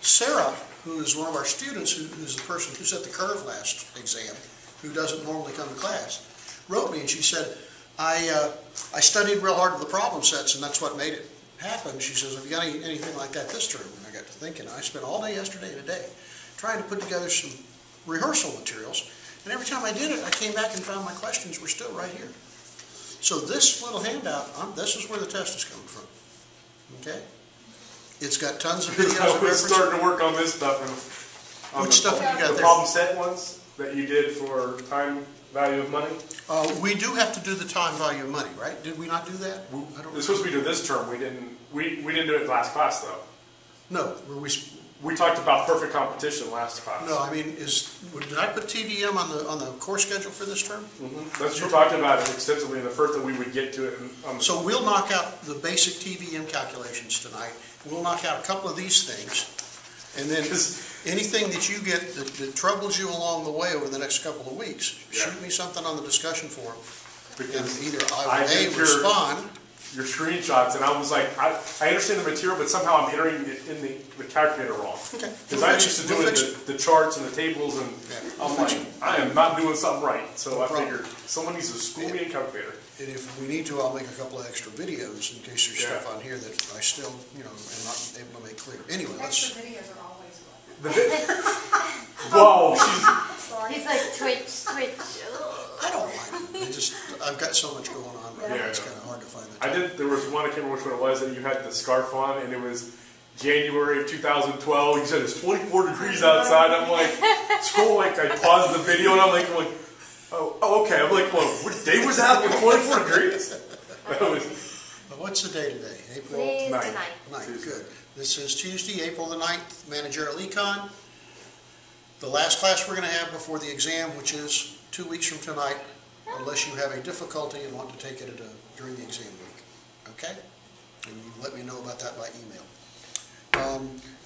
Sarah, who is one of our students, who's the person who set the curve last exam, who doesn't normally come to class, wrote me and she said, I studied real hard with the problem sets and that's what made it happen. She says, have you got anything like that this term? And I got to thinking, I spent all day yesterday and today trying to put together some rehearsal materials, and every time I did it, I came back and found my questions were still right here. So this little handout, this is where the test is coming from, okay? It's got tons of videos. We're starting to work on this stuff. Which stuff have you got there? The problem set ones that you did for time value of money? We do have to do the time value of money, right? Did we not do that? It's supposed to be due this term. We didn't do it last class though. No, we talked about perfect competition last class. No, I mean, did I put TVM on the course schedule for this term? Mm-hmm. That's what we talked about it extensively in the first that we would get to it. So we'll knock out the basic TVM calculations tonight. We'll knock out a couple of these things, and then anything that you get that troubles you along the way over the next couple of weeks, shoot me something on the discussion forum, because and either I will respond. Your screenshots, and I was like, I understand the material, but somehow I'm entering it in the calculator wrong. Okay. Because I'm used to doing the charts and the tables, and I'm like, I am not doing something right. So I figured someone needs to school me in calculator. And if we need to, I'll make a couple of extra videos in case there's stuff on here that I still, am not able to make clear. Anyway, extra videos are always Whoa, he's like Twitch. I don't like it. I've got so much going on right now. It's kind of hard to find the time. There was one, I can't remember which one it was, that you had the scarf on, and it was January of 2012. You said it's 24 degrees outside. I'm like, I paused the video, and I'm like, oh, okay. I'm like, well, what day was that with 24 degrees? What's the day today? April 9th. Good. This is Tuesday, April the 9th, Managerial Econ. The last class we're going to have before the exam, which is 2 weeks from tonight, unless you have a difficulty and want to take it during the exam week. Okay? And you let me know about that by email.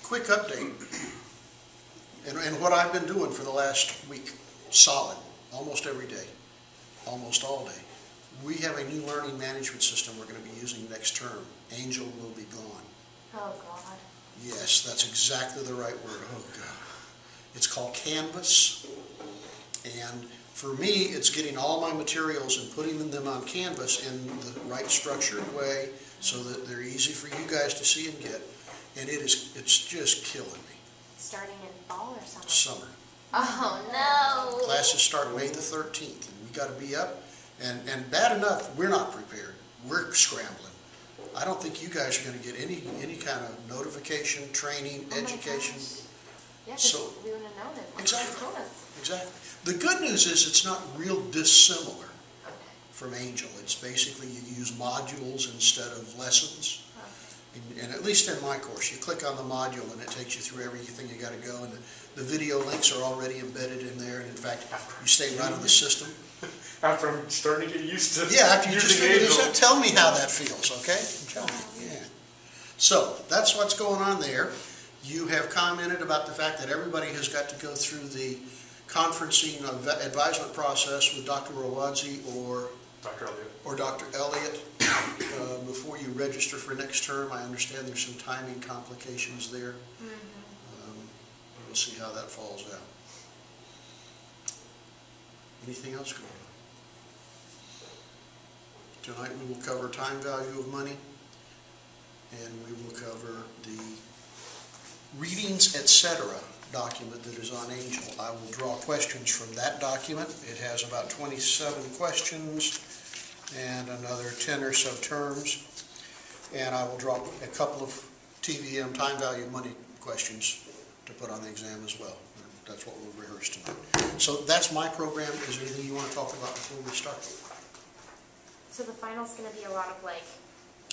Quick update, and what I've been doing for the last week, solid, almost every day, almost all day. We have a new learning management system we're going to be using next term. Angel will be gone. Oh, God. Yes, that's exactly the right word. Oh, God. It's called Canvas, and for me, it's getting all my materials and putting them on Canvas in the right structured way so that they're easy for you guys to see and get, and it's just killing me. Starting in fall or summer? Summer. Oh, no. Classes start May the 13th, and we got to be up, and bad enough, we're not prepared. We're scrambling. I don't think you guys are going to get any kind of notification, training, education. Yeah, so we wouldn't have known it. Exactly. The good news is it's not real dissimilar from Angel. It's basically you use modules instead of lessons. And at least in my course, you click on the module and it takes you through everything you got to go. And the video links are already embedded in there. And in fact, you stay right on the system. After I'm starting to get used to after you just figure this out, tell me how that feels, okay? Tell me, So, that's what's going on there. You have commented about the fact that everybody has got to go through the conferencing advisement process with Dr. Rawadzi or Dr. Elliott before you register for next term. I understand there's some timing complications there. We'll see how that falls out. Anything else going on? Tonight we will cover time value of money, and we will cover the readings, etc. document that is on Angel. I will draw questions from that document. It has about 27 questions and another 10 or so terms. And I will draw a couple of TVM, time value of money questions to put on the exam as well. That's what we'll rehearse tonight. So that's my program. Is there anything you want to talk about before we start? So the final's going to be a lot of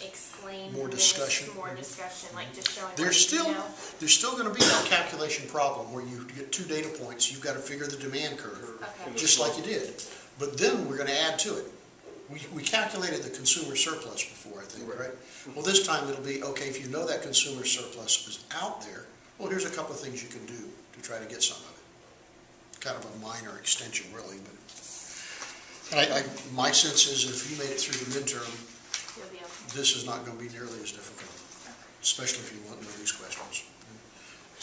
explain more discussion, like just showing. There's still going to be that calculation problem where you get 2 data points. You've got to figure the demand curve, just like you did. But then we're going to add to it. We calculated the consumer surplus before, I think, right? Well, this time it'll be okay. If you know that consumer surplus is out there, well, here's a couple of things you can do to try to get some of it. Kind of a minor extension, really, but. And my sense is if you made it through the midterm, this is not going to be nearly as difficult, especially if you want to know these questions.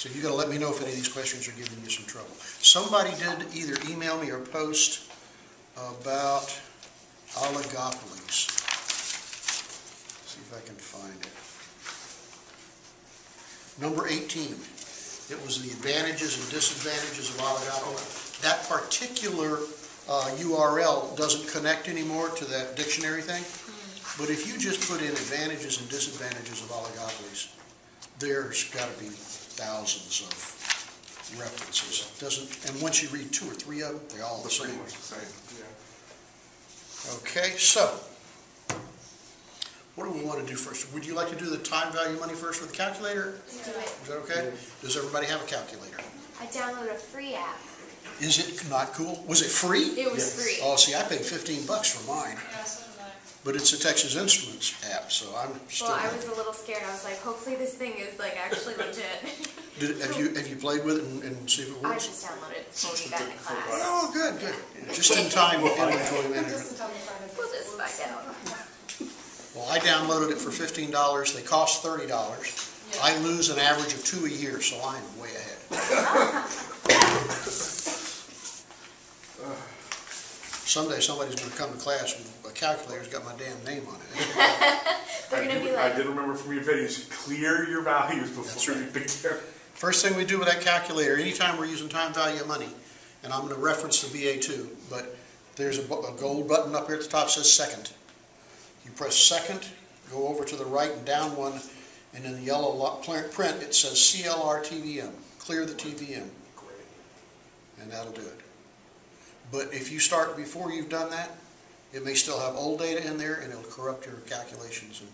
So you gotta let me know if any of these questions are giving you some trouble. Somebody did either email me or post about oligopolies. See if I can find it. Number 18. It was the advantages and disadvantages of oligopoly. That particular URL doesn't connect anymore to that dictionary thing. But if you just put in advantages and disadvantages of oligopolies, there's got to be thousands of references. And once you read 2 or 3 of them, they're all the same. Pretty much the same, yeah. Okay, so what do we want to do first? Would you like to do the time value money first with the calculator? Let's do it. Is that okay? Does everybody have a calculator? I downloaded a free app. Is it not cool? Was it free? It was free. Oh, see, I paid $15 for mine. Yeah, so did I. But it's a Texas Instruments app, so I'm still. Well, I was a little scared. I was like, hopefully this thing is like actually legit. Have you played with it and see if it I works? just downloaded it before we got into class. Oh, good, good. Just in time with inventory management. We'll just find out. Well, I downloaded it for $15. They cost $30. I lose an average of 2 a year, so I'm way ahead. Someday somebody's going to come to class with a calculator's got my damn name on it. They're going to be like, I did remember from your videos, clear your values before you pick them. First thing we do with that calculator, anytime we're using time value of money, and I'm going to reference the BA2, but there's a gold button up here at the top that says second. You press second, go over to the right and down one, and in the yellow print it says CLR TVM. Clear the TVM. And that'll do it. But if you start before you've done that, it may still have old data in there and it'll corrupt your calculations and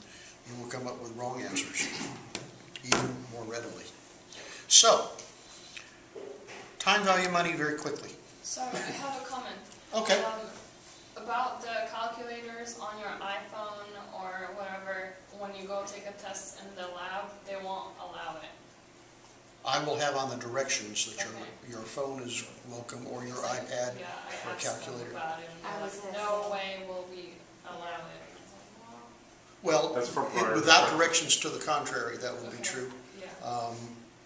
you will come up with wrong answers even more readily. So, time value money very quickly. Sorry, I have a comment. Okay. About the calculators on your iPhone or whatever, when you go take a test in the lab, they won't allow it. I will have on the directions that your phone is welcome or your iPad Yeah, I for a asked calculator. them about it, and I they're was like, gonna no say. way will we allow it. I was like, well, Well, That's for prior without directions. directions to the contrary, that would be Okay. true. yeah.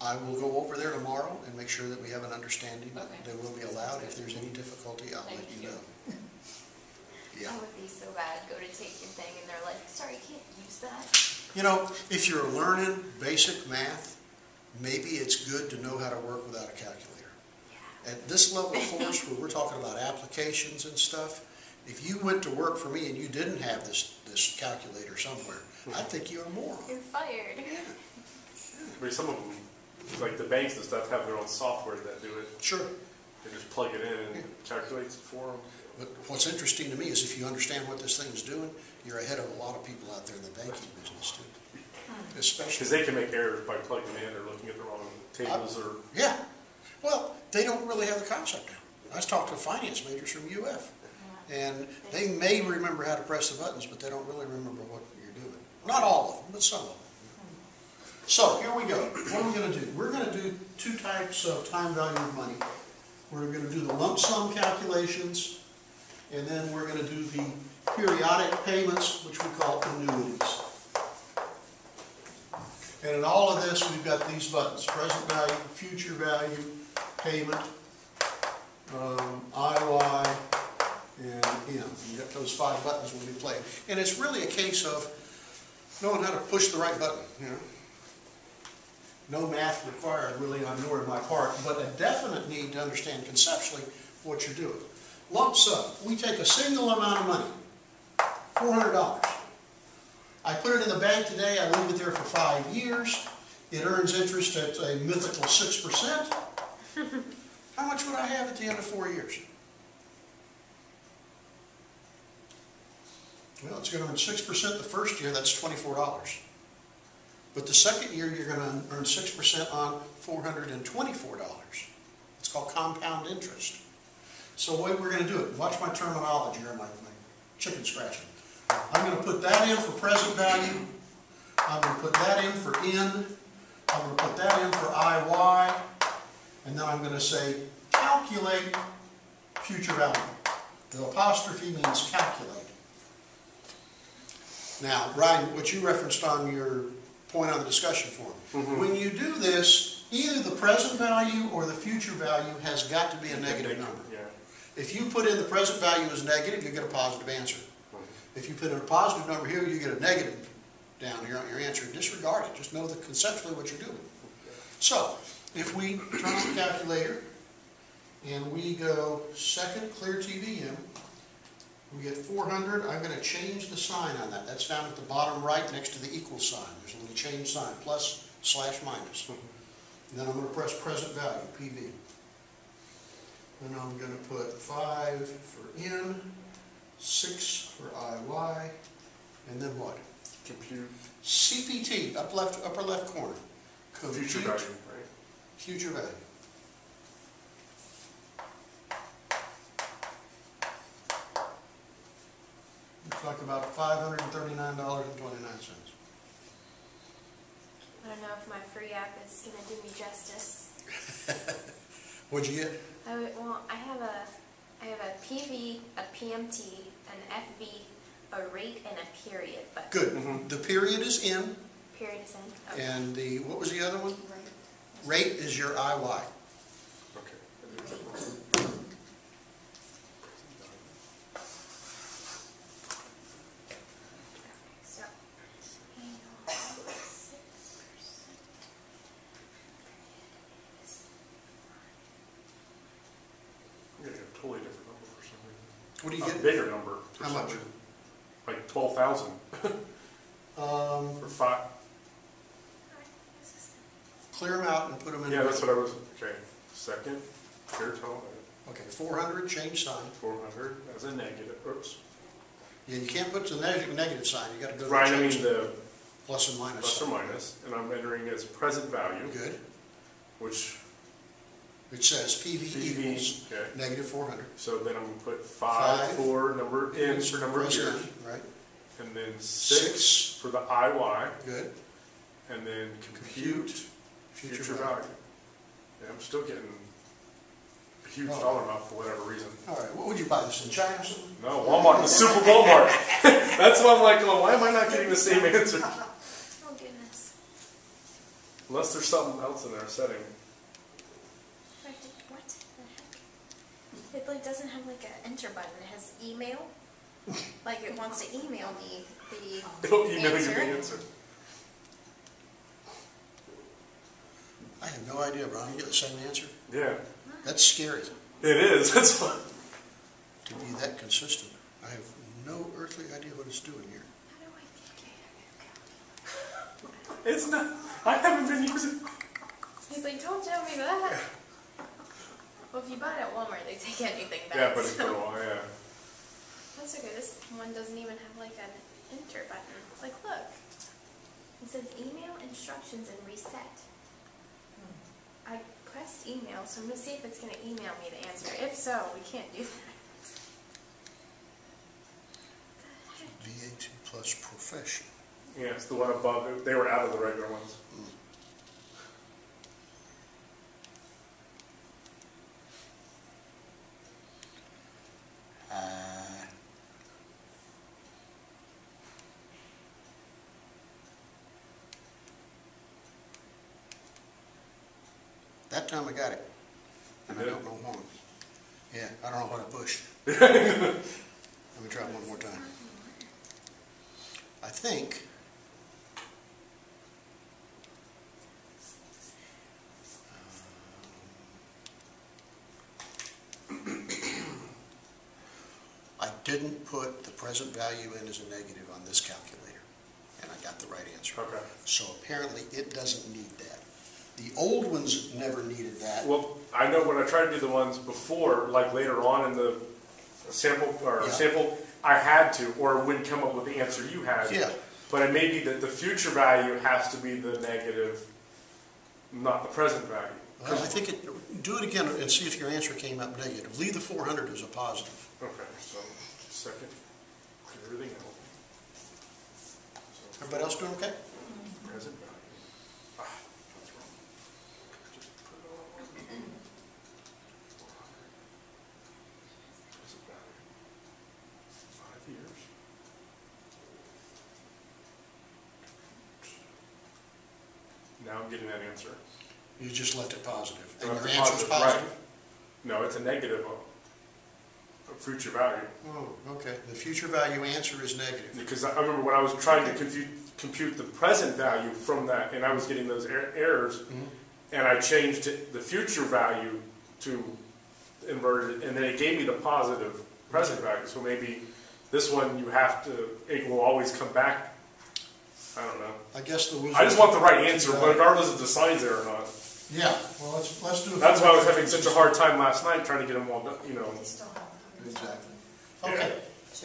I will go over there tomorrow and make sure that we have an understanding. Okay. They will be allowed. If there's any difficulty, I'll let Thank you you. know. Yeah. I would be so bad. Go to take your thing and they're like, sorry, you can't use that. You know, if you're learning basic math, maybe it's good to know how to work without a calculator. Yeah. At this level of course, where we're talking about applications and stuff, if you went to work for me and you didn't have this calculator somewhere, I'd think you're a moron. You're fired. I mean, some of them, like the banks and stuff, have their own software that do it. Sure. They just plug it in and it calculates it for them. But what's interesting to me is if you understand what this thing is doing, you're ahead of a lot of people out there in the banking business too. Especially. Because they can make errors by plugging in or looking at the wrong tables or... Yeah. Well, they don't really have the concept now. I was talking to finance majors from UF, and they may remember how to press the buttons, but they don't really remember what you're doing. Not all of them, but some of them. So, here we go. What are we going to do? We're going to do 2 types of time value of money. We're going to do the lump sum calculations, and then we're going to do the periodic payments, which we call annuities. And in all of this, we've got these buttons: present value, future value, payment, IY, and M. You got those 5 buttons when we play. And it's really a case of knowing how to push the right button, you know. No math required really on your and my part, but a definite need to understand conceptually what you're doing. Lump sum. We take a single amount of money, $400. I put it in the bank today, I leave it there for 5 years. It earns interest at a mythical 6%. How much would I have at the end of 4 years? Well, it's going to earn 6% the first year, that's $24. But the second year, you're going to earn 6% on $424. It's called compound interest. So the way we're going to do it, watch my terminology or my chicken scratching. I'm going to put that in for present value. I'm going to put that in for N. I'm going to put that in for IY. And then I'm going to say, calculate future value. The apostrophe means calculate. Now, Ryan, what you referenced on your point on the discussion forum. When you do this, Either the present value or the future value has got to be a negative number. Yeah. If you put in the present value as negative, you get a positive answer. If you put in a positive number here, you get a negative down here on your answer. Disregard it. Just know that conceptually what you're doing. So, if we turn on the calculator and we go second clear TVM, we get 400. I'm going to change the sign on that. That's down at the bottom right next to the equal sign. There's a little change sign, plus, slash, minus. And then I'm going to press present value, PV. And I'm going to put 5 for N, 6 for IY, and then what? Compute. CPT, upper left corner. Compute Future value, right? Future value. Looks like about $539.29. I don't know if my free app is going to do me justice. What'd you get? Well, I have a PV, a PMT, an FV, a rate, and a period. But Good. The period is in, period is in. Okay. and the, what was the other one? Right. Rate is your IY. Okay. So, I'm getting a totally different number for some reason. What do you A get? bigger number for How some much? reason. Like 12,000 for 5. Clear them out and put them in. Yeah, that's what I was. Okay. Second, clear tone. Okay, 400, change sign. 400 as a negative. Oops. Yeah, you can't put the negative sign. You got to go to Right, the I mean change the plus and minus plus or sign. minus, and I'm entering as present value, Good. which It says PV equals okay. negative 400. So then I'm going to put 5 for number in for number of Press years, in, right? and then 6 for the IY, Good. and then compute future value. Yeah, I'm still getting a huge Oh. dollar amount for whatever reason. All right, what would you buy this in China or something? No, Walmart, the super Walmart. That's why I'm like, oh, why am I not getting the same answer? oh goodness. Unless there's something else in there setting. What the heck? It like doesn't have like an enter button. It has email. Like it wants to email me the It'll email answer. you the answer. I have no idea, Ron. You get the same answer? Yeah, That's scary it is. That's why. to be that consistent. I have no earthly idea what it's doing here. How do I It's not. I haven't been using. He's like, don't tell me that. Well, if you buy it at Walmart, they take anything back. Yeah, but it's so- been a while. Yeah. That's okay. This one doesn't even have like an enter button. Like, look. It says email instructions and reset. I pressed email, so I'm going to see if it's going to email me the answer. If so, we can't do that. VAT plus profession. Yeah, it's the one above. They were out of the regular ones. That time I got it. And I You don't did? know why. Yeah, I don't know what I pushed. Let me try it one more time. I think I didn't put the present value in as a negative on this calculator, and I got the right answer. Okay. So apparently it doesn't need that. The old ones never needed that. Well, I know when I tried to do the ones before, like later on in the sample Yeah. I had to, or it wouldn't come up with the answer you had. Yeah. But it may be that the future value has to be the negative, not the present value. Well, I think do it again and see if your answer came up negative. Leave the 400 as a positive. Okay, so second, clear everything out. So Everybody else doing okay? present value. Ah, that's wrong. Just put it all on. 400. Present value. 5 years. Now I'm getting that answer. You just left it positive. I And left your it answer is positive, positive? right. No, it's a negative of future value. Oh, okay. The future value answer is negative. Because I remember when I was trying to compute the present value from that, and I was getting those errors, and I changed the future value to inverted, and then it gave me the positive present value. So maybe this one you have to, it will always come back. I don't know. I guess the wisdom. I just want the right answer, regardless if the sign's there or not. Yeah, well, let's do it. That's why I was having such a hard time last night trying to get them all done, you know. Exactly. Okay.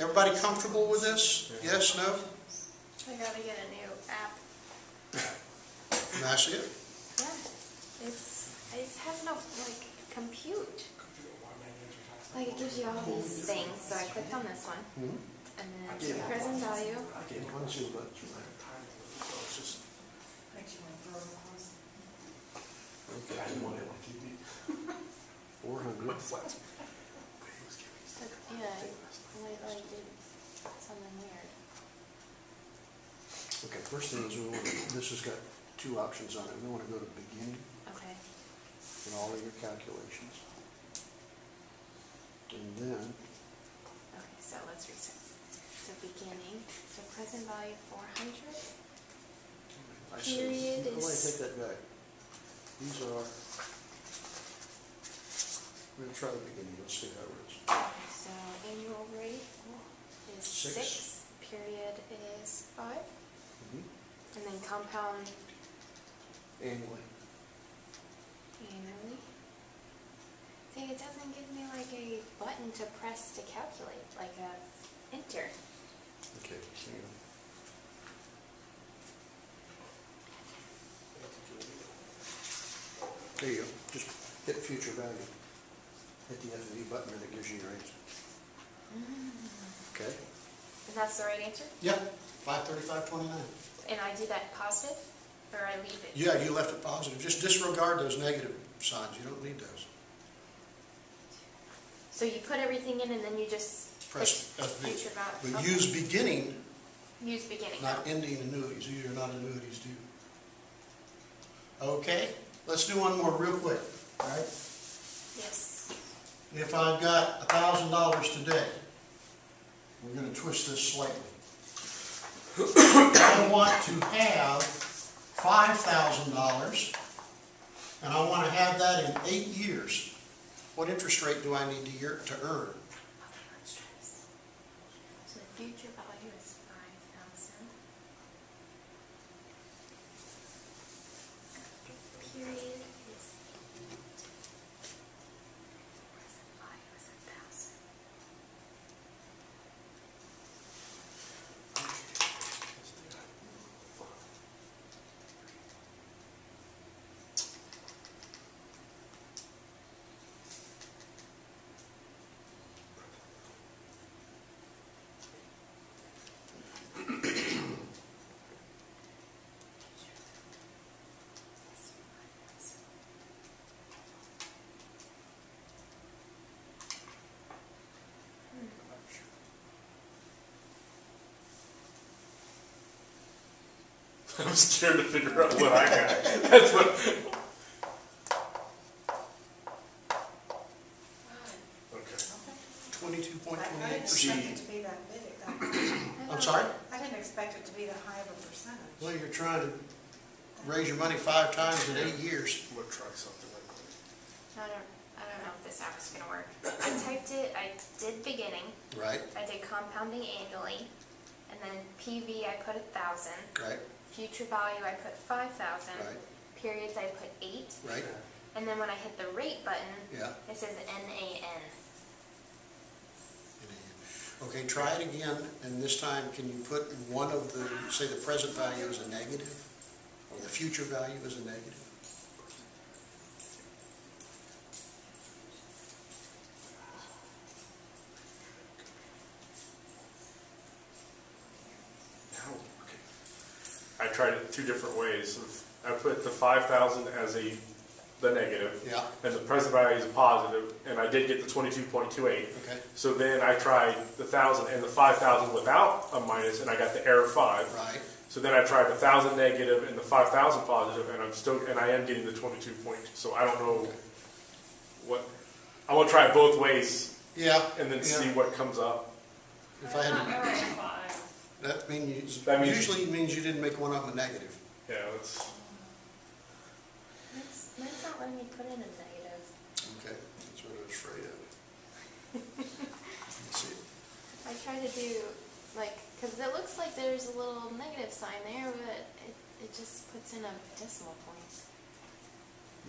Everybody comfortable with this? Yes, no? I gotta get a new app. That's it? Yeah. It has no, like, compute. Like, it gives you all these things. So I clicked on this one. And then the present value. Okay. 400. Yeah, I did something weird. Okay, first thing is this has got two options on it. We want to go to beginning Okay. in all of your calculations. And then, Okay, so let's reset. So beginning, so present value 400. I see. Period Oh, wait, is- take that back. These are, we're going to try the beginning. Let's see how it is. So annual rate is 6. Period is 5. And then compound Annually. annually. See, it doesn't give me like a button to press to calculate, like a enter. Okay, so there you go. Just hit future value. Hit the F&E button and it gives you your answer. Okay? And that's the right answer? Yep, 535.29. And I do that positive, or I leave it? Yeah, you left it positive. Just disregard those negative signs. You don't need those. So you put everything in and then you just Press put FV. future value. But Okay. use beginning, Use beginning. not ending annuities. These are not annuities due. Okay, let's do one more real quick, all right? Yes. If I've got $1,000 today, we're going to twist this slightly. I want to have $5,000, and I want to have that in 8 years. What interest rate do I need to earn? Okay, let's try this. So the future value is 5,000. Period is 8. Present value is 1,000. I'm scared to figure out what I got. That's what. Okay. 22.28%. See. I didn't expect it to be that big. I'm sorry? I didn't expect it to be that high of a percentage. Well, you're trying to raise your money 5 times in 8 years. We'll try something like that. I don't know if this app is going to work. I typed it, I did beginning, Right, I did compounding annually, and then PV I put 1,000, right, future value I put 5,000, right, periods I put 8, right, and then when I hit the rate button, yeah. it says NAN. Okay, try it again, and this time can you put one of the, say the present value as a negative, or the future value as a negative? I tried it 2 different ways. I put the 5,000 as the negative, Yeah, and the present value is a positive, and I did get the 22.28. okay, So then I tried the 1,000 and the 5,000 without a minus, and I got the error 5. right, So then I tried the 1,000 negative and the 5,000 positive, and I am getting the 22 points. So I don't know what, I want to try it both ways. Yeah. And then see what comes up. If I had Not to, error 5. that means, That means- usually means you didn't make one of them a negative. Yeah, that's, Mine's not letting me put in a negative. Okay, that's what I was afraid of. Let's see. I try to do, like, because it looks like there's a little negative sign there, but it just puts in a decimal point.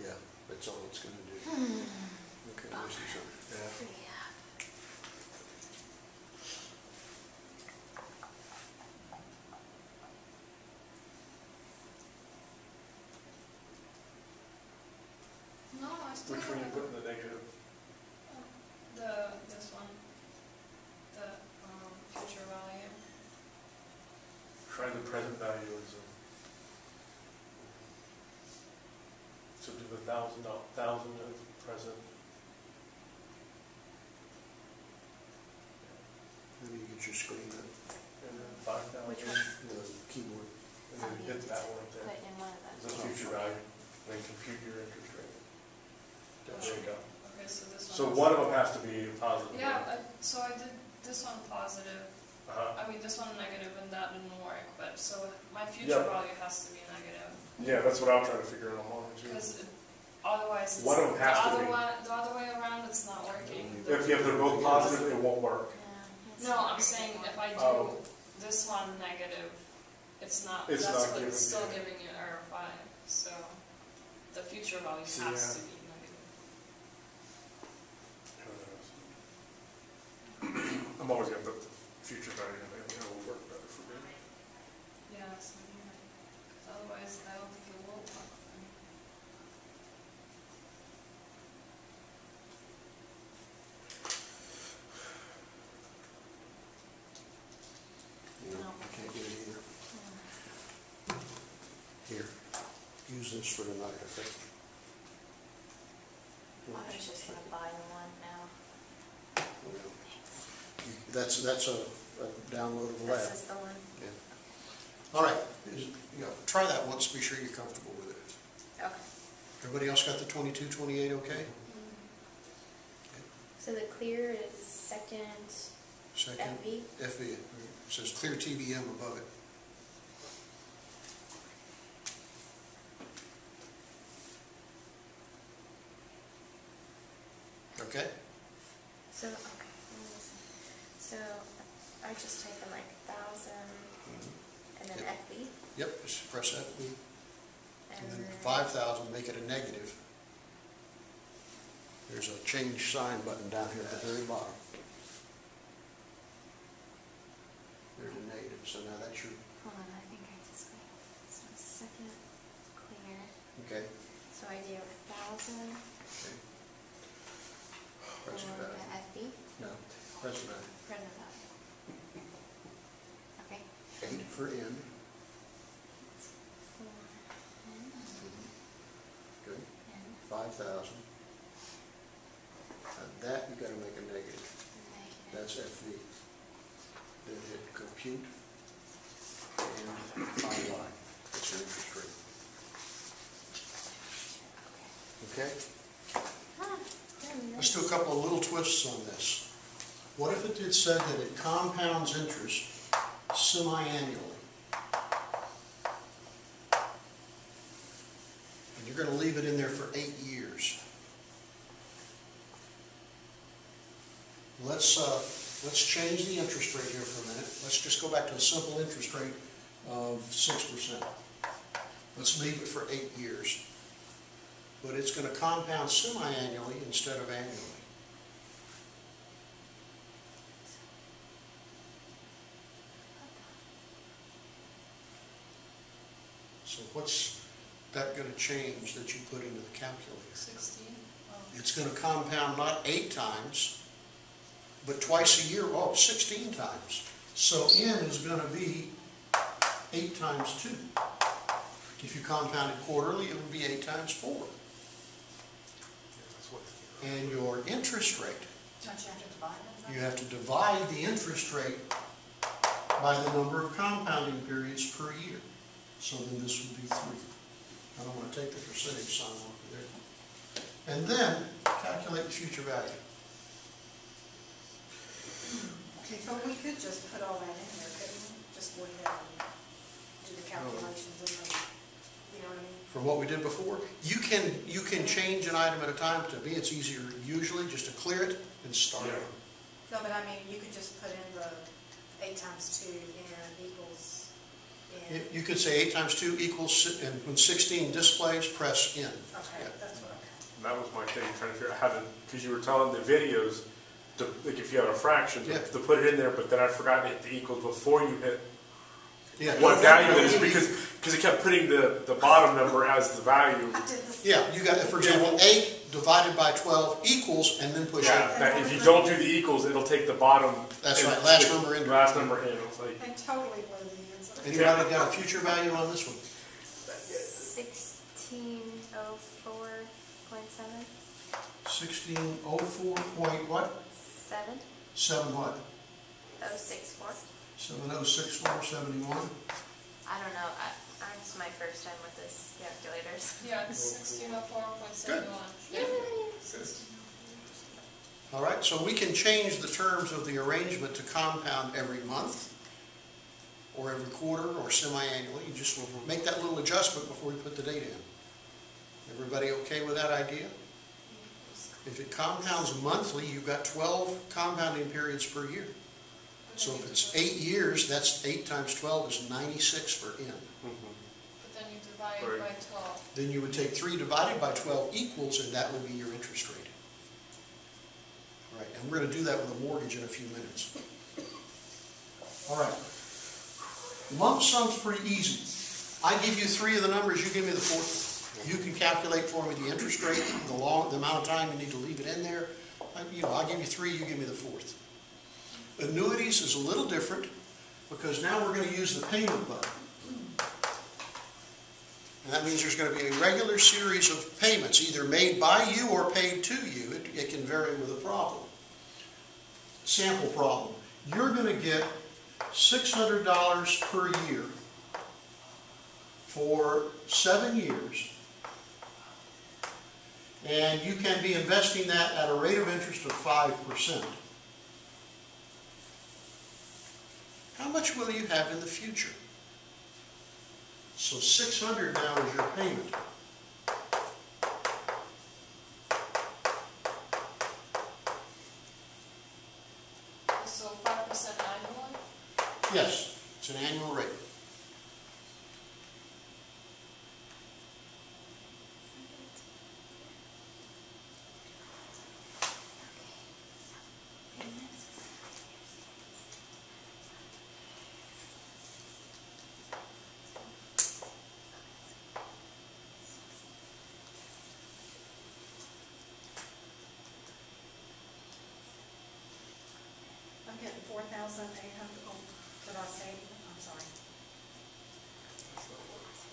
Yeah, that's all it's gonna do. Okay, let's see something. yeah. Yeah. No, I still Which one you have put in the negative? this one. The future value. Try the present value as a, so do the 1,000 as present. How do you get your screen up? And then 5,000. Which one? The keyboard. And then hit that one up Put there. in one of Is those. this future value? Then compute your interest rate. There you go. Okay, so this one. So is- one of them has to be positive. Yeah, so I did this one positive. Uh-huh. I mean, this one negative, and that didn't work. But so my future Yeah. value has to be negative Yeah, that's what I'm trying to figure out on mine too. because otherwise, it's, One of them has to be. the other way around, it's not working. If they're both positive, it won't work. Yeah, No, I'm saying if I do Oh. this one negative, it's not. It's that's not what giving it's still you- giving you error 5. So the future value See, has yeah. to be negative. I'm always going to put the future value in there. It will work better for me. Yeah, so yeah. 'Cause otherwise, I don't think it will work for me. No, No. I can't get it either. Hmm. Here, use this for tonight, I think. I was just gonna buy one now. Well, That's a downloadable This app. is the one. Yeah. All right, try that once, be sure you're comfortable with it. Okay. Everybody else got the 2228 okay? So the clear is second Second, FV. FV, it says clear TBM above it. Okay? So, okay, let me see. So I just type in like 1,000 and then Yep. FV. Yep, just press FV, And and then then 5,000, make it a negative. There's a change sign button down here at the very bottom. There's a negative, so now that's your, hold on, I think I just so second clear. okay, So I do 1,000 okay. for Present the value. FV, No, present value. present value. Okay. 8 for N, For N good, and 5,000. That you gotta make a negative, negative. that's FV. Then hit compute and IY, that's your interest rate. Okay? Ah, Let's do a couple of little twists on this. What if it had said that it compounds interest semi-annually? And you're gonna leave it in there for 8 years. Let's change the interest rate here for a minute. Let's just go back to a simple interest rate of 6%. Let's leave it for 8 years. But it's gonna compound semi-annually instead of annually. So what's that gonna change that you put into the calculator? 16. Oh. It's gonna compound not 8 times, but twice a year, 16 times. So N is gonna be 8 times 2. If you compound it quarterly, it would be 8 times 4. That's what. And your interest rate, Don't you have to divide them? you have to divide the interest rate by the number of compounding periods per year. So then this would be 3. I don't want to take the percentage sign off of there. And then calculate the future value. Okay, so we could just put all that in there, couldn't we? Just go ahead and do the calculations and then, you know what I mean? For what we did before, you can change an item at a time. To me, it's easier usually just to clear it and start Yeah. over. No, but I mean, you could just put in the 8 times 2 and equals, and, You could say 8 times 2 equals, and when 16 displays, press in. okay, Yeah. that's what And that was my thing, trying to figure out how to, because you were telling the videos, to, like if you have a fraction, Yeah. to put it in there, but then I forgot to hit the equals before you hit Yeah. what value it is, because it kept putting the bottom number as the value. I did this. Yeah, you got, for example, 8 divided by 12 equals, and then push Yeah, enter. that if you don't do the equals, it'll take the bottom. That's and right, last stick- number in. Last number in, it was like, I totally blew the answer. Anybody got a future value on this one? 1604.7. 1604 point what? 7. 7 what? 064. 706471. I don't know. It's my first time with this calculators. Yeah, it's 1604.71. Yay! All right, so we can change the terms of the arrangement to compound every month, or every quarter, or semi-annually. You just make that little adjustment before we put the date in. Everybody okay with that idea? If it compounds monthly, you've got 12 compounding periods per year. So if it's 8 years, that's 8 times 12 is 96 for N. But then you divide Right. by 12. Then you would take 3 divided by 12 equals, and that would be your interest rate. All right, and we're going to do that with a mortgage in a few minutes. All right. Lump sum's pretty easy. I give you 3 of the numbers, you give me the 4th one. You can calculate for me the interest rate, the amount of time you need to leave it in there. I'll give you 3, you give me the 4th. Annuities is a little different because now we're going to use the payment button. And that means there's going to be a regular series of payments, either made by you or paid to you. It can vary with a problem. Sample problem. You're going to get $600 per year for 7 years. And you can be investing that at a rate of interest of 5%. How much will you have in the future? So $600 now is your payment. So 5% annually? Yes, it's an annual rate. I'm getting 4,800, oh, did I say, I'm sorry.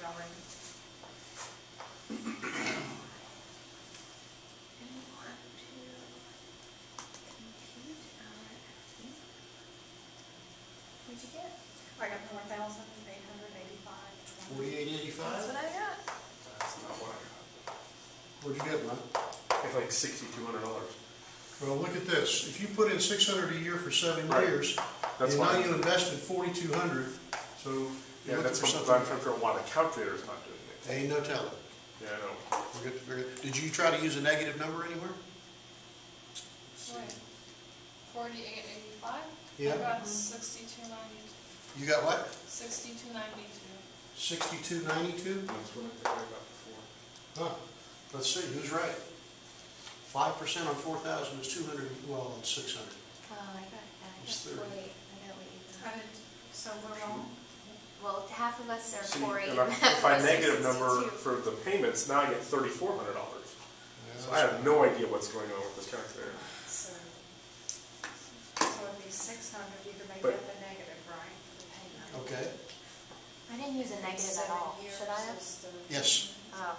Y'all ready? What'd you get? I got 4,885. 4885? That's what I got. that's not what I got. What'd you get, Ron? It's like $6,200. Well, look at this. If you put in $600 a year for 7 Right. years, That's and now fine. you invested $4,200, so you're Yeah, looking that's for what I'm something. trying to figure out why the calculator's not doing it. Ain't no telling. Yeah, I know. Did you try to use a negative number anywhere? Right. 4885? Yeah. I got 6292. You got what? 6292. 6292? That's what I think I got before. Huh. Let's see, who's right? 5% on 4,000 is 200, well, it's 600. Oh, I got It's 30. 48. I got what you I got. did, so we're wrong? Well, half of us are See, 48. and if I negative number for the payments, now I get $3,400. So I have no idea what's going on with this calculator. So it'd be 600, you could make But- that the negative, right, for the payment. Okay, I didn't use a negative at all. Should I have? yes, Oh.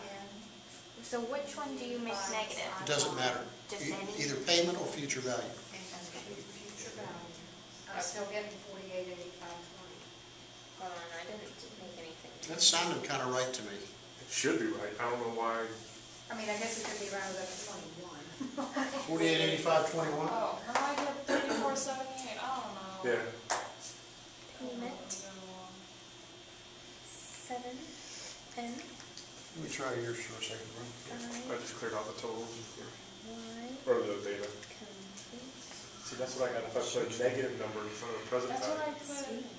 So which one do you make negative? it doesn't matter. Just E- any? Either payment or future value. And future value. I'm still getting 4885. Hold on, I didn't make anything. That sounded kind of right to me. It should be right. I don't know why. I mean, I guess it could be rounded up to 21. 4885.21. Oh, how do I get 3478? I don't know. Yeah. Payment 7 N Let me try yours for a second, bro. I just cleared out the totals. Y Or the data. complete. See, that's what I got. If I put a negative number in front of the present That's what I value. put.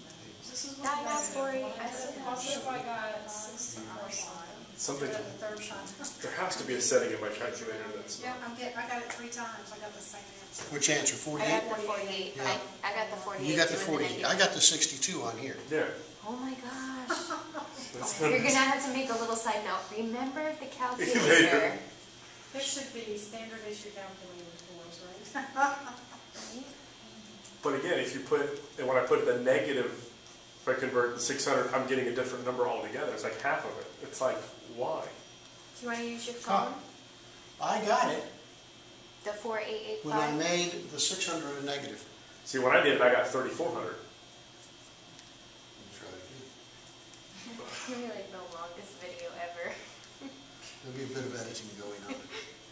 This is what I got negative. 40. When I put said positive, I got 64 something. Something. The third time. There has to be a setting in my calculator that's Yeah, not. I got it 3 times. I got the same answer. Which answer, I 48? got the 48. Yeah. I got the 48. You got the doing 48. I negative. got the 62 on here. Yeah. Oh my gosh. That's You're gonna have to make a little side note. Remember the calculator. Later. There should be standard issue calculator forms, right? But again, if you put, and when I put the negative, if I convert the 600, I'm getting a different number altogether. It's like half of it. It's like, why? Do you want to use your phone? I got it The when I 4885. made the 600 a negative. See, when I did it, I got 3,400. It's gonna be like the longest video ever. There'll be a bit of editing going on.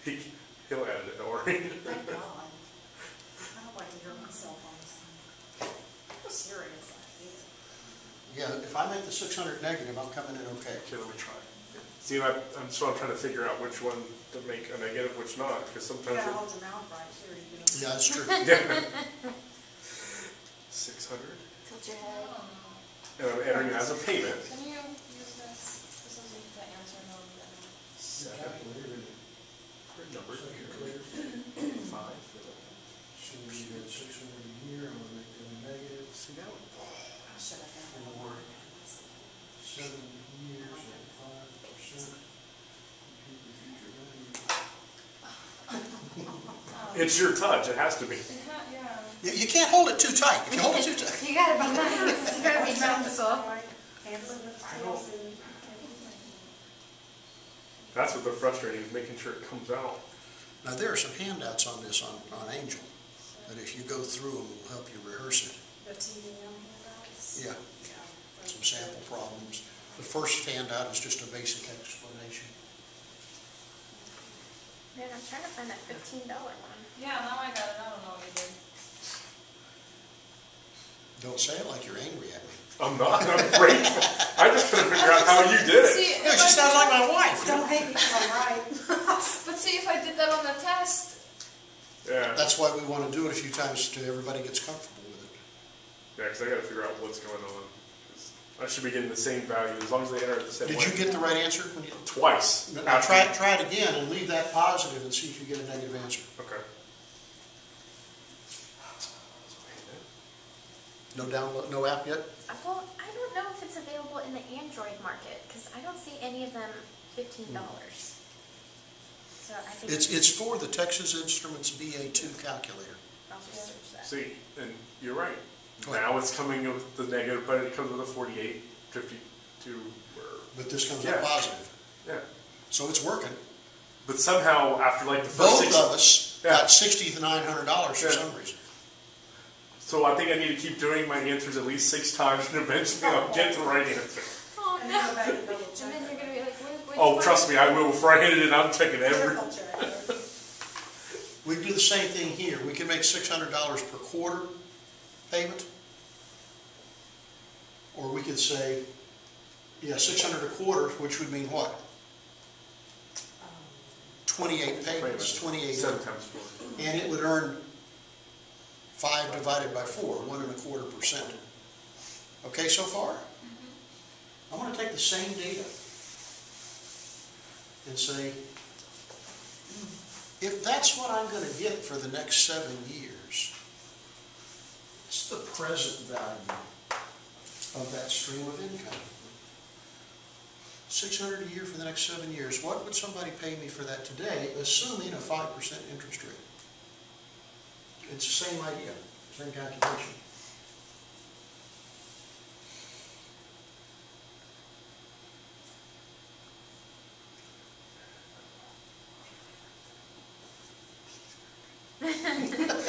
He'll edit it, don't worry. Thank God. I hope I can hear myself on this thing. How serious I is. Yeah, if I make the 600 negative, I'm coming in okay. Okay, let me try. See, I'm trying to figure out which one to make a negative, which not, because You sometimes gotta hold your mouth right, sure you do. Yeah, that's true. Yeah. 600. Tilt your I head. don't know. And I'm entering it as a payment. Can you use this? This isn't the answer no. 7. Number here. 5. So we got 600 a year, I'm gonna make them a negative. See now? I should have done that. For 7 years at 5%. Compute the future value. It's your touch. It has to be. Yeah. You can't hold it too tight. If you hold it too tight. You gotta be nice. You gotta be gentle. That's what they're frustrating, is making sure it comes out. Now, there are some handouts on this on Angel, that if you go through them, will help you rehearse it. The TDM handouts? Yeah, Yeah. some sample problems. The first handout is just a basic explanation. Man, I'm trying to find that $15 one. Yeah, now I got it. I don't know what you did. Don't say it like you're angry at me. I'm not. I'm grateful. I just couldn't figure out how you did it. See, Yeah, she sounds like my wife. Don't hate me because I'm right. but see, if I did that on the test, Yeah. That's why we want to do it a few times till everybody gets comfortable with it. Yeah, because I got to figure out what's going on. 'Cause I should be getting the same value as long as they enter it the same way. Did you get the right answer? When you, Twice. now After- try it again and leave that positive and see if you get a negative answer. Okay. No download, no app yet? Well, I don't know if it's available in the Android market because I don't see any of them $15. So I think It's for the Texas Instruments BA2 calculator. I'll just search that. See, and you're right. Go ahead. Now it's coming with the negative, but it comes with a 48, 52, or, But this comes Yeah. up positive. yeah. So it's working. But somehow, after like the first Both 6... of us Yeah. got $60 to $900 for Yeah. some reason. So I think I need to keep doing my answers at least 6 times, and eventually I'll get the right answer. Oh And no. then go back and double And check then you're it. gonna be like, which Oh, one? trust me, I will. Before I hit it in, I'm checking every... Triple check. We can do the same thing here. We can make $600 per quarter payment. Or we could say, yeah, 600 a quarter, which would mean what? 28 payments, 28. 7 times 4. And it would earn 5 divided by 4, 1.25%. Okay so far? I'm going to take the same data and say, if that's what I'm going to get for the next 7 years, what's the present value of that stream of income? 600 a year for the next 7 years. What would somebody pay me for that today, assuming a 5% interest rate? It's the same idea, same calculation.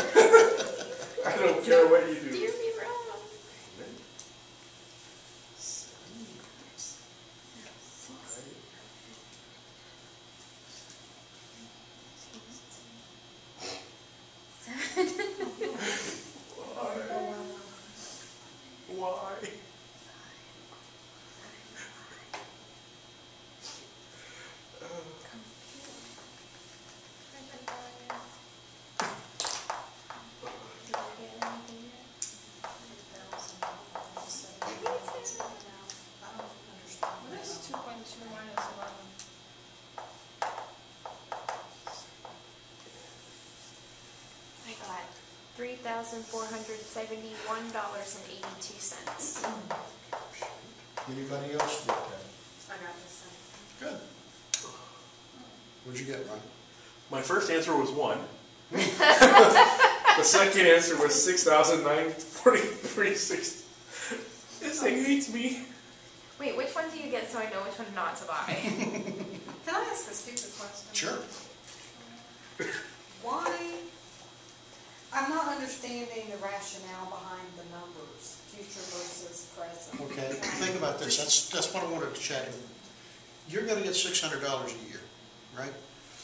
I don't care what you do. Steer me wrong. $3,471.82. Anybody else get that? I got the same. Good. What'd you get, Ryan? My first answer was 1. The second answer was 6,943.60. This thing hates me. Wait, which one do you get so I know which one not to buy? Can I ask a stupid question? Sure. Why, I'm not understanding the rationale behind the numbers, future versus present. Okay, think about this. That's what I wanted to chat with you. You're gonna get $600 a year, right?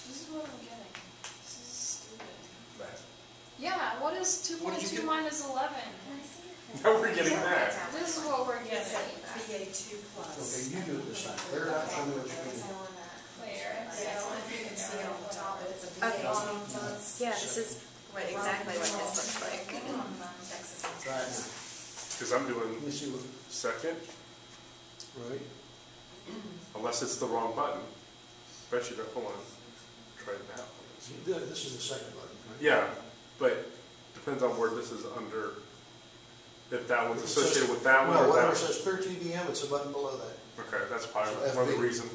This is what I'm getting. This is stupid. Yeah, what is What did you 2.2 get? minus 11? Now we're getting that. This is what we're It's getting. a BA2 plus. Okay, you do it this time. They're not showing me what you're getting. Wait, Yeah, I don't know if you can see it on the top, but it's a Okay. BA2 plus. Yeah, this is exactly what this looks like. Texas. Try it now. Because I'm doing Let me see what, second, right? unless it's the wrong button. Bet you don't. Hold on. Try that one. This is the second button, right? Yeah, but depends on where this is under. If that one's associated with that one No, or whatever that. says clear TVM, it's a button below that. Okay, that's probably So one of the FB. reason.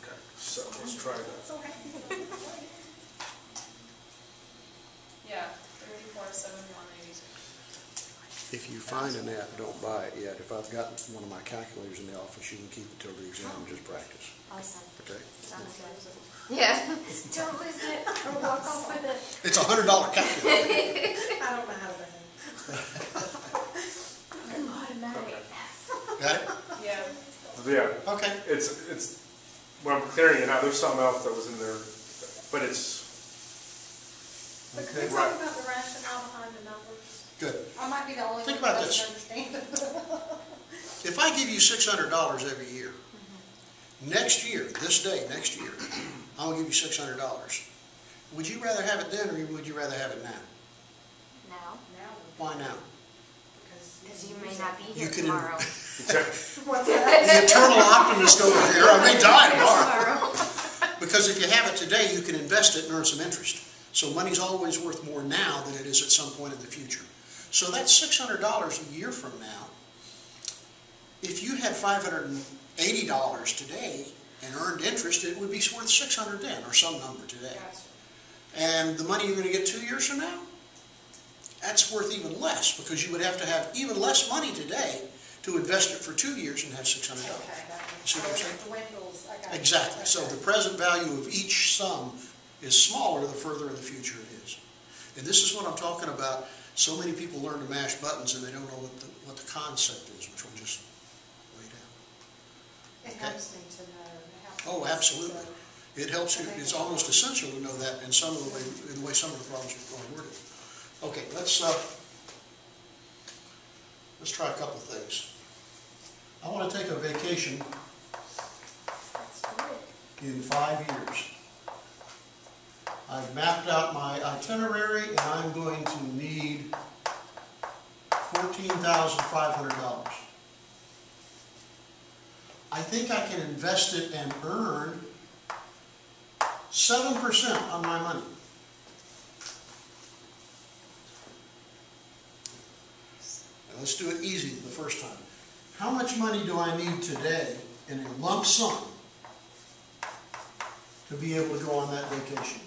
Okay, so let's try that. It's okay. Yeah, 347186. If you find an app, don't buy it yet. If I've got one of my calculators in the office, you can keep it till the exam and just practice, Awesome. okay? Sounds good. Yeah. Don't lose it or walk off with it. It's a $100 calculator. I don't know how to behave. Automatic. Got it? Yeah. Yeah, Okay. it's when I'm clearing it out. There's something else that was in there, but it's But can we Okay. talk about the rationale behind the numbers? Good. I might be the only one Think that about doesn't this. understand it. If I give you $600 every year, next year, this day, next year, I'm gonna give you $600. Would you rather have it then, or would you rather have it now? Now, Now, Why now? because you may not be You here can- tomorrow. What's that? The eternal optimist over here, I may die tomorrow. Tomorrow. Because if you have it today, you can invest it and earn some interest. So money's always worth more now than it is at some point in the future. So that's $600 a year from now. If you had $580 today and earned interest, it would be worth $600 then, or some number today. And the money you're going to get 2 years from now, that's worth even less, because you would have to have even less money today to invest it for 2 years and have $600. Okay, that See what I'm saying? dwindles. I got it. Exactly. So the present value of each sum is smaller the further in the future it is. And this is what I'm talking about. So many people learn to mash buttons and they don't know what the concept is, which we'll just lay down. It Okay. helps me to know. Oh, absolutely. It helps you. It's almost essential to know that in some of the way some of the problems are worded. Okay, let's try a couple of things. I want to take a vacation in 5 years. I've mapped out my itinerary and I'm going to need $14,500. I think I can invest it and earn 7% on my money. Now let's do it easy the first time. How much money do I need today in a lump sum to be able to go on that vacation?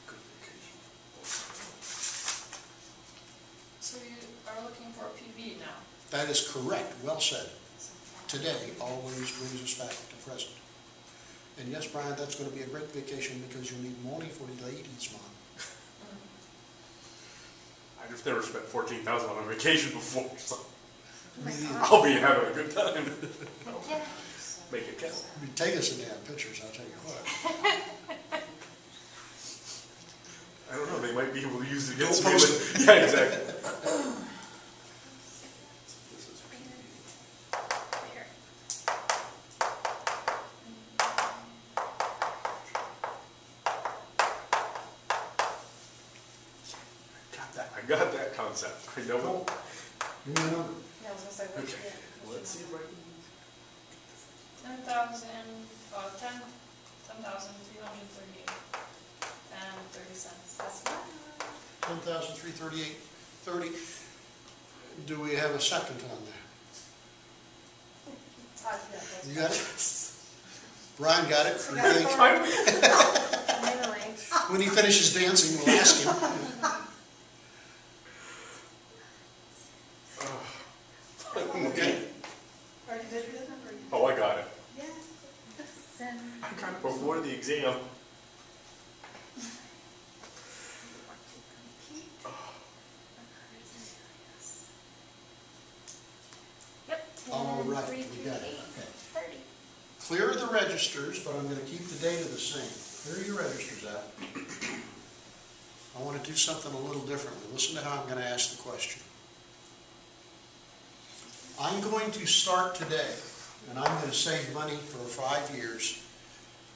Good vacation. So you are looking for a PV now? That is correct. Well said. Today always brings us back to present. And yes, Brian, that's going to be a great vacation because you'll need money for the ladies, man. I've never spent $14,000 on a vacation before, so Me neither. I'll be having a good time. Yeah. Make it count. Take us some damn pictures, I'll tell you what. I don't know. They might be able to use it Don't against me. post but- Yeah, exactly. This is Right here. I got that concept. I know it. Give me a number. Yeah, I was gonna say, what's Okay. your- Let's see if I can. $10,338.30. That's fine. 10,338.30. Do we have a second on that? You got it? Brian got it? You think? Finally. When he finishes dancing, we'll ask him. Okay. Are you good with them? Oh, I got it. Yeah. I got it before the exam. Yep. All right, we got it. Okay. Clear the registers, but I'm going to keep the data the same. Clear your registers out. I want to do something a little differently. Listen to how I'm going to ask the question. I'm going to start today, and I'm going to save money for 5 years.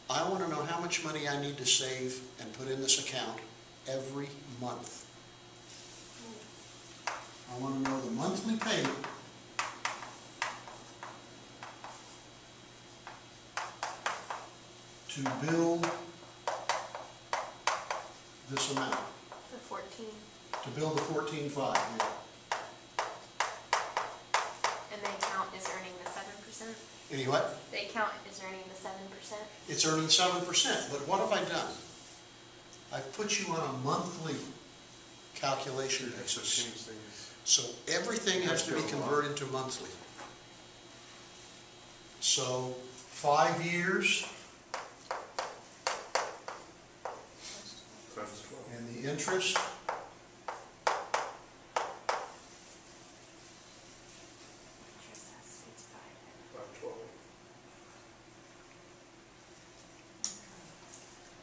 I want to know how much money I need to save and put in this account every month. I want to know the monthly payment to build this amount, The 14. to build the 14.5. Yeah. And the account is earning the 7%? Any what? The account is earning the 7%? It's earning 7%, but what have I done? I've put you on a monthly calculation basis. So everything has to be converted to monthly. So 5 years, and the interest,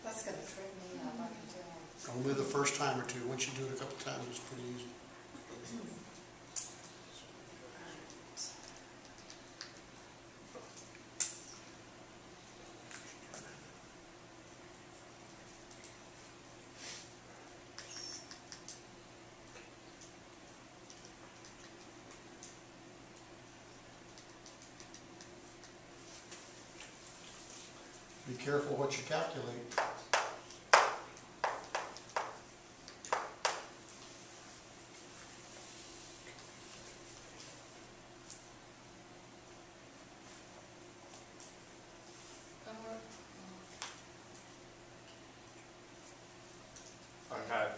That's gonna trip me up, I can tell. only the first time or two. Once you do it a couple times, it's pretty easy. Be careful what you calculate. I had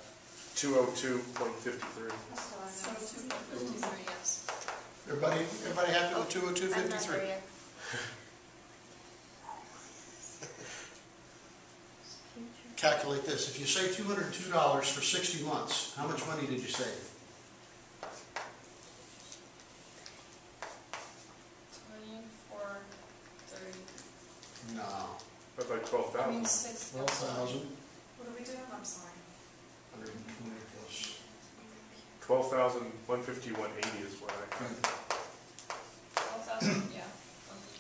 202.53. Yes. Everybody happy with I'm not there 202.53? yet. Calculate this. If you say $202 for 60 months, how much money did you save? 24.30. No. That's like I 12,000. mean 6. 12,000. What are we doing? I'm sorry. 120 plus. 12,151.80 is what I got. 12,000. Yeah.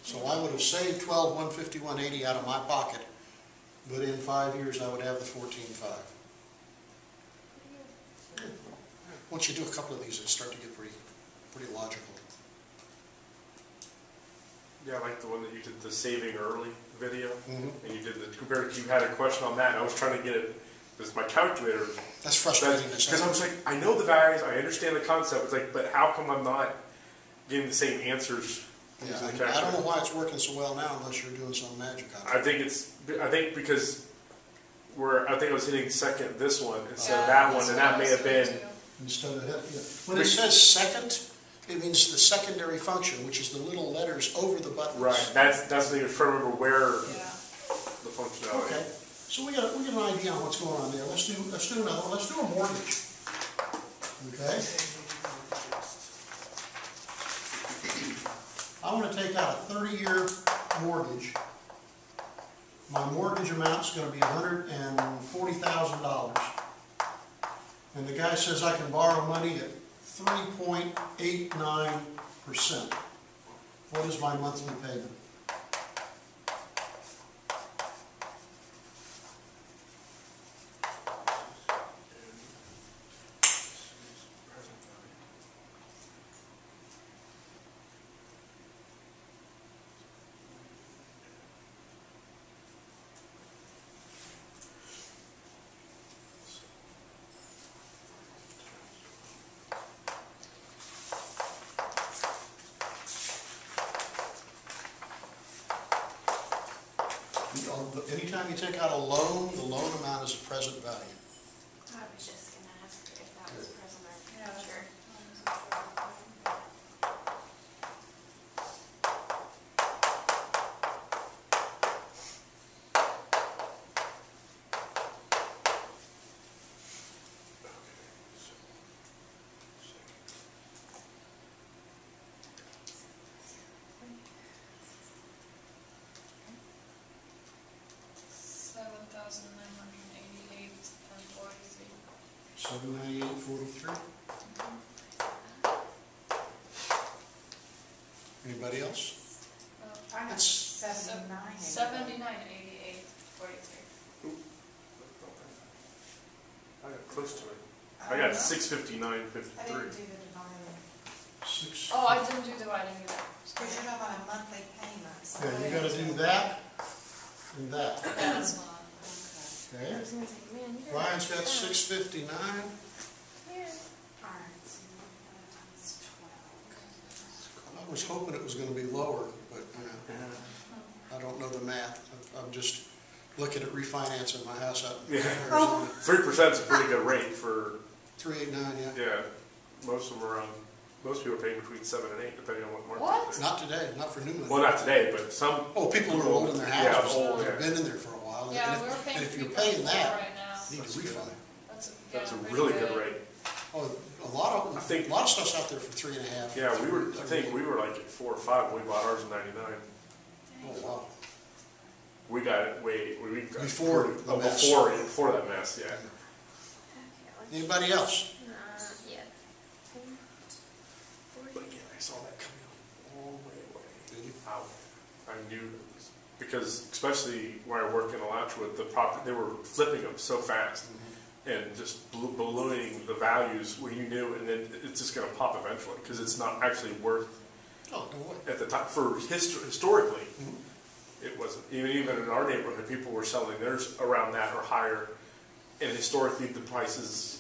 So I would have saved $12,151.80 out of my pocket, but in 5 years I would have the 14.5. Once you do a couple of these, it'll start to get pretty logical. Yeah, I like the one that you did the saving early video, Mhm. and you did the compared. You had a question on that, and I was trying to get it because my calculator. That's frustrating. Because I was like, I know the values, I understand the concept. It's like, but how come I'm not getting the same answers? Yeah, using the I don't calculator? know why it's working so well now unless you're doing some magic on it. I think because I think I was hitting second this one instead of Yeah, that one, that's and what I that may was have been. doing too. Instead of, yeah. When it says second, it means the secondary function, which is the little letters over the buttons. Right. That's the thing. I'm trying to remember where Yeah. the functionality. Okay, so we get an idea on what's going on there. Let's do another one. Let's do a mortgage. Okay. I want to take out a 30-year mortgage. My mortgage amount's going to be $140,000. And the guy says I can borrow money at 3.89%. What is my monthly payment? Anytime you take out a loan, the loan amount is a present value. I was just gonna ask if that was present or Yeah. future. $7,988.43. $798.43. Anybody else? I got It's 79. 7988.43. I got close to it. I don't got know. 659.53. I didn't do the dividing, 6. Oh, I didn't do dividing either. because you're not on a monthly payment. So Yeah, you gotta do that and that. That's fine. Okay. I was gonna say, man, you Brian's got 659. Yeah. All right, so that's 12. I was hoping it was gonna be lower, but, I don't know the math. I'm just looking at refinancing my house out in Yeah. Arizona. 3% is a pretty good rate for, 389, yeah. yeah, most of them are around, most people are paying between 7 and 8, depending on what market. What? they're in. Not today, not for new money. Well, not today, but some. Oh, people who are old in their Yeah, houses, old, they've yeah. been in there for a while. Yeah, And we're if- paying and if you're 3.4 paying that, right now. you need That's to good. refi. That's That's a pretty really good rate. Oh, a lot I of think- stuff's out there for 3.5. Yeah, I think we were like at 4 or 5 when we bought ours in 99. Oh, wow. We got it we got Before the mess. Before that mess, yeah. Okay, let's, Anybody else? yeah. But yeah, I saw that coming up all the way away. Did you? I knew it was, because especially where I work in Alachua, the property, they were flipping them so fast and just ballooning the values when you knew, and then it's just going to pop eventually because it's not actually worth Oh, no way. at the time for historically. Mhm. It wasn't even in our neighborhood. People were selling theirs around that or higher, and historically the prices,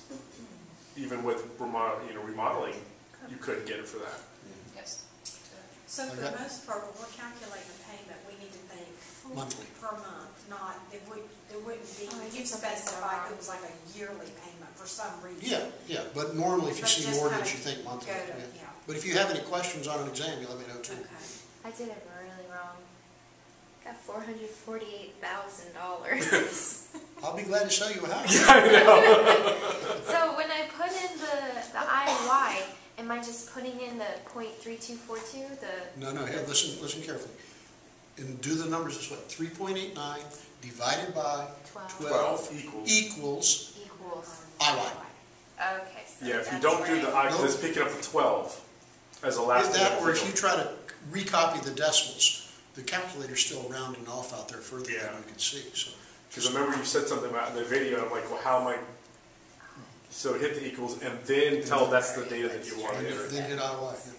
even with remodeling, you couldn't get it for that. Yes. So I for got- the most part, when we're calculating the payment, we need to think Monthly. per month, not, it wouldn't be, Oh, I you guess I'll base it specified on- it was like a yearly payment for some reason. Yeah, but normally if you But see just mortgage, kinda you think monthly. go to- Yeah. yeah. But if you have any questions on an exam, you let me know too. Okay. I did it really wrong. Got $448,000. I'll be glad to sell you a house. So when I put in the IY, am I just putting in the 0.3242? No, here, listen carefully. And do the numbers this way. 3.89 divided by 12 equals. equals equals IY. Okay. So Yeah, if you that's don't do right. the I, let's pick it up to 12 as a last. Is that, or if digit. you try to recopy the decimals, the calculator's still rounding off out there further Yeah. than you can see. So Because I remember you said something about in the video, and I'm like, well, how am I? So hit the equals and then tell that's the data that you want to enter. then hit IY. Yeah.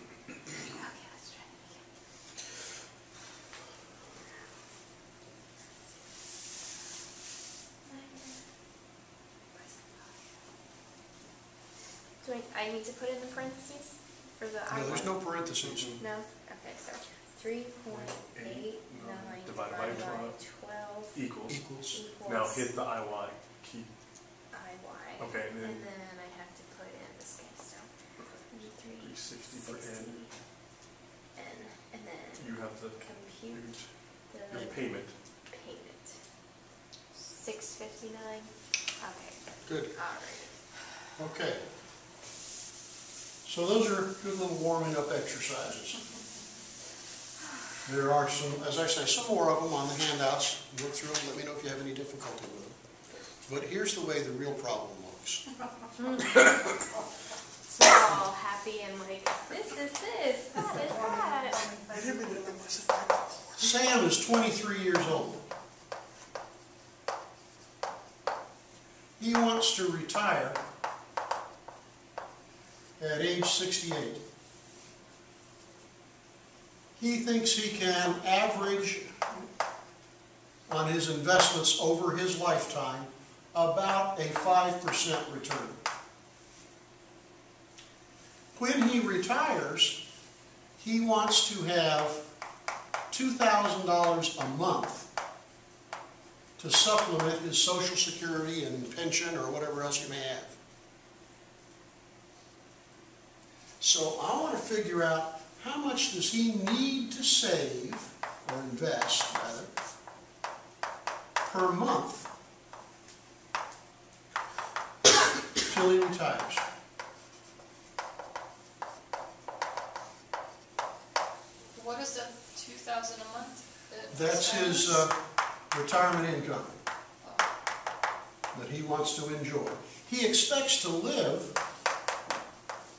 Okay, let's try it again. Do I need to put in the parentheses for the IY? No, there's no parentheses. No? Okay, so 3.89 Divided by 12 equals. Equals. Now hit the IY. Keep. IY. Okay, and then- I have to put in this guy, so 360 for N. And then You have the compute your the payment. payment. 659. Okay. Good. Alright. Okay. So those are good little warming up exercises. There are some, as I say, some more of them on the handouts. Look through them, let me know if you have any difficulty with them. But here's the way the real problem looks. So we're all happy and like, this is this, that is that. Sam is 23 years old. He wants to retire at age 68. He thinks he can average on his investments over his lifetime about a 5% return. When he retires, he wants to have $2,000 a month to supplement his Social Security and pension or whatever else you may have. So I want to figure out how much does he need to save, or invest rather, per month till he retires. What is that, 2,000 a month? That's his retirement income that he wants to enjoy. He expects to live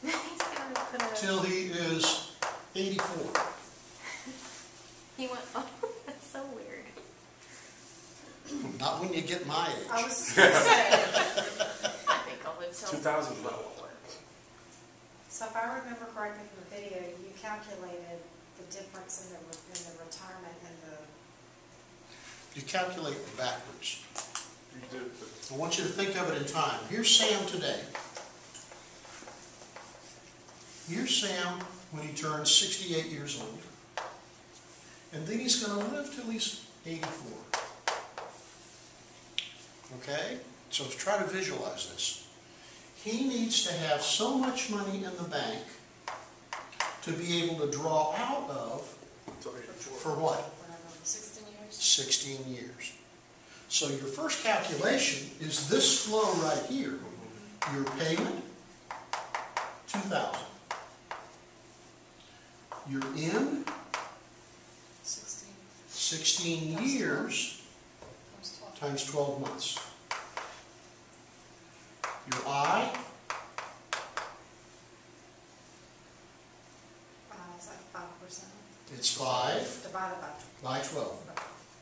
He's gonna put a. till he is 84. He went. Oh, that's so weird. Not when you get my I age. was just gonna say, I think I'll live till. 2,000 low. so if I remember correctly from the video, you calculated the difference in the retirement and the, You calculate it backwards. You did, but I want you to think of it in time. Here's Sam today. Here's Sam when he turns 68 years old. And then he's going to live till he's 84. Okay? So let's try to visualize this. He needs to have so much money in the bank to be able to draw out of until 84. for what? whatever, 16 years. 16 years. So your first calculation is this flow right here. Your payment, 2,000. You're in 16 16 years times 12. times 12 months. Your I, is that 5%? it's 5 Divided by by 12.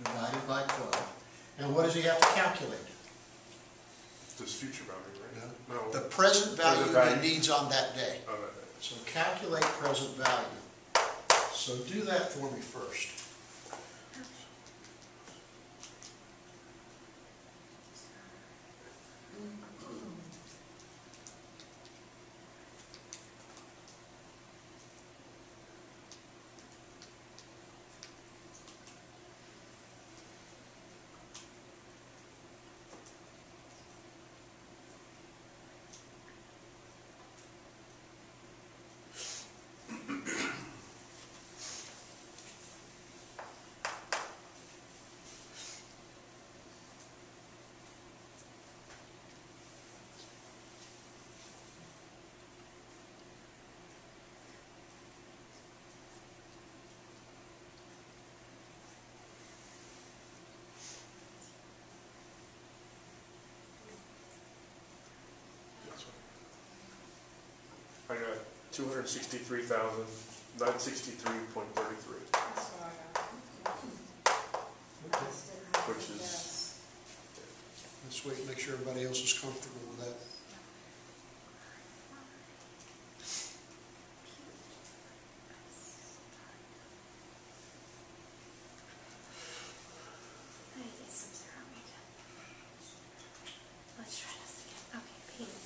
Divided by 12. And what does he have to calculate? This future value, right? No. No. The present value Present value. he needs on that day. Oh, that- So calculate present value. So do that for me first. I got 263,963.33. That's what I got. I just didn't have Which to is- guess. Let's wait and make sure everybody else is comfortable with that. I did some ceramic. Let's try this again. Okay, payment.